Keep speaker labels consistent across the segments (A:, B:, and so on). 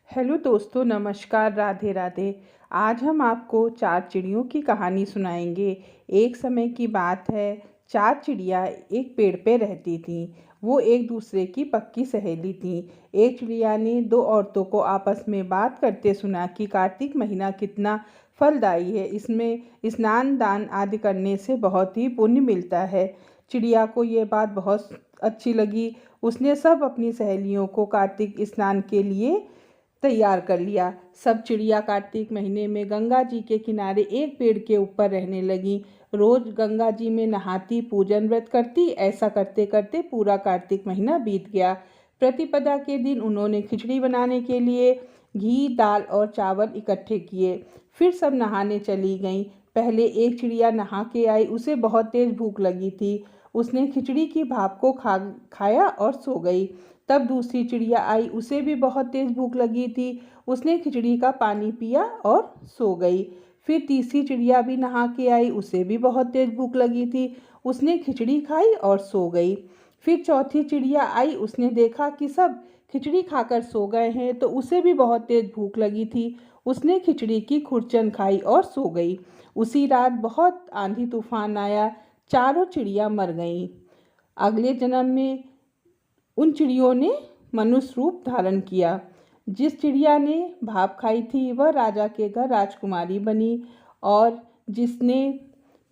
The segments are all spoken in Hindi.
A: हेलो दोस्तों, नमस्कार, राधे राधे। आज हम आपको चार चिड़ियों की कहानी सुनाएंगे। एक समय की बात है, चार चिड़िया एक पेड़ पे रहती थीं। वो एक दूसरे की पक्की सहेली थीं। एक चिड़िया ने दो औरतों को आपस में बात करते सुना कि कार्तिक महीना कितना फलदायी है। इसमें स्नान दान आदि करने से बहुत ही पुण्य मिलता है। चिड़िया को ये बात बहुत अच्छी लगी। उसने सब अपनी सहेलियों को कार्तिक स्नान के लिए तैयार कर लिया। सब चिड़िया कार्तिक महीने में गंगा जी के किनारे एक पेड़ के ऊपर रहने लगी। रोज गंगा जी में नहाती, पूजन व्रत करती। ऐसा करते करते पूरा कार्तिक महीना बीत गया। प्रतिपदा के दिन उन्होंने खिचड़ी बनाने के लिए घी, दाल और चावल इकट्ठे किए। फिर सब नहाने चली गईं। पहले एक चिड़िया नहा के आई। उसे बहुत तेज भूख लगी थी। उसने खिचड़ी की भाप को खाया और सो गई। तब दूसरी चिड़िया आई। उसे भी बहुत तेज भूख लगी थी। उसने खिचड़ी का पानी पिया और सो गई। फिर तीसरी चिड़िया भी नहा के आई। उसे भी बहुत तेज भूख लगी थी। उसने खिचड़ी खाई और सो गई। फिर चौथी चिड़िया आई। उसने देखा कि सब खिचड़ी खाकर सो गए हैं, तो उसे भी बहुत तेज भूख लगी थी। उसने खिचड़ी की खुरचन खाई और सो गई। उसी रात बहुत आंधी तूफान आया। चारों चिड़िया मर गईं। अगले जन्म में उन चिड़ियों ने मनुष्य रूप धारण किया। जिस चिड़िया ने भाप खाई थी वह राजा के घर राजकुमारी बनी, और जिसने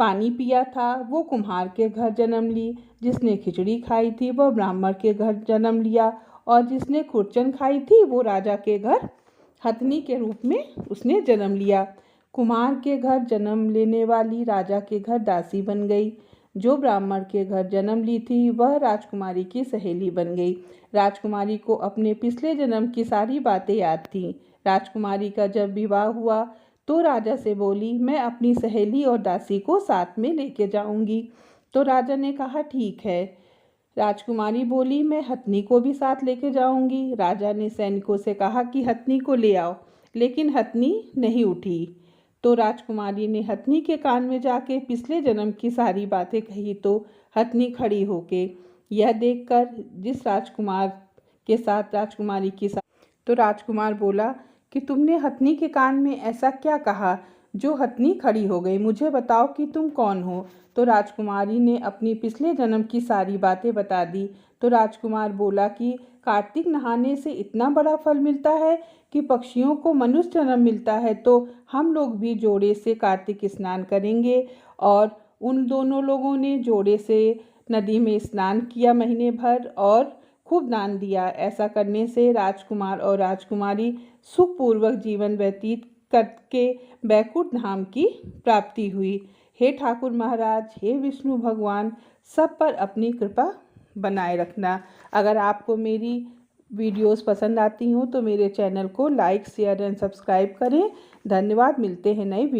A: पानी पिया था वो कुम्हार के घर जन्म ली। जिसने खिचड़ी खाई थी वह ब्राह्मण के घर जन्म लिया, और जिसने खुरचन खाई थी वो राजा के घर हथनी के रूप में उसने जन्म लिया। कुम्हार के घर जन्म लेने वाली राजा के घर दासी बन गई। जो ब्राह्मण के घर जन्म ली थी वह राजकुमारी की सहेली बन गई। राजकुमारी को अपने पिछले जन्म की सारी बातें याद थीं। राजकुमारी का जब विवाह हुआ तो राजा से बोली, मैं अपनी सहेली और दासी को साथ में लेके जाऊंगी। तो राजा ने कहा, ठीक है। राजकुमारी बोली, मैं हथनी को भी साथ लेके जाऊंगी। राजा ने सैनिकों से कहा कि हथनी को ले आओ, लेकिन हथनी नहीं उठी। तो राजकुमारी ने हथनी के कान में जाके पिछले जन्म की सारी बातें कही। तो हथनी खड़ी होके यह देखकर जिस राजकुमार के साथ राजकुमारी की तो राजकुमार बोला कि तुमने हथनी के कान में ऐसा क्या कहा जो हथनी खड़ी हो गई? मुझे बताओ कि तुम कौन हो। तो राजकुमारी ने अपनी पिछले जन्म की सारी बातें बता दी। तो राजकुमार बोला कि कार्तिक नहाने से इतना बड़ा फल मिलता है कि पक्षियों को मनुष्य जन्म मिलता है, तो हम लोग भी जोड़े से कार्तिक स्नान करेंगे। और उन दोनों लोगों ने जोड़े से नदी में स्नान किया महीने भर और खूब दान दिया। ऐसा करने से राजकुमार और राजकुमारी सुखपूर्वक जीवन व्यतीत करके बैकुंठ धाम की प्राप्ति हुई। हे ठाकुर महाराज, हे विष्णु भगवान, सब पर अपनी कृपा बनाए रखना। अगर आपको मेरी वीडियोस पसंद आती हों तो मेरे चैनल को लाइक, शेयर एंड सब्सक्राइब करें। धन्यवाद। मिलते हैं नई वीडियो।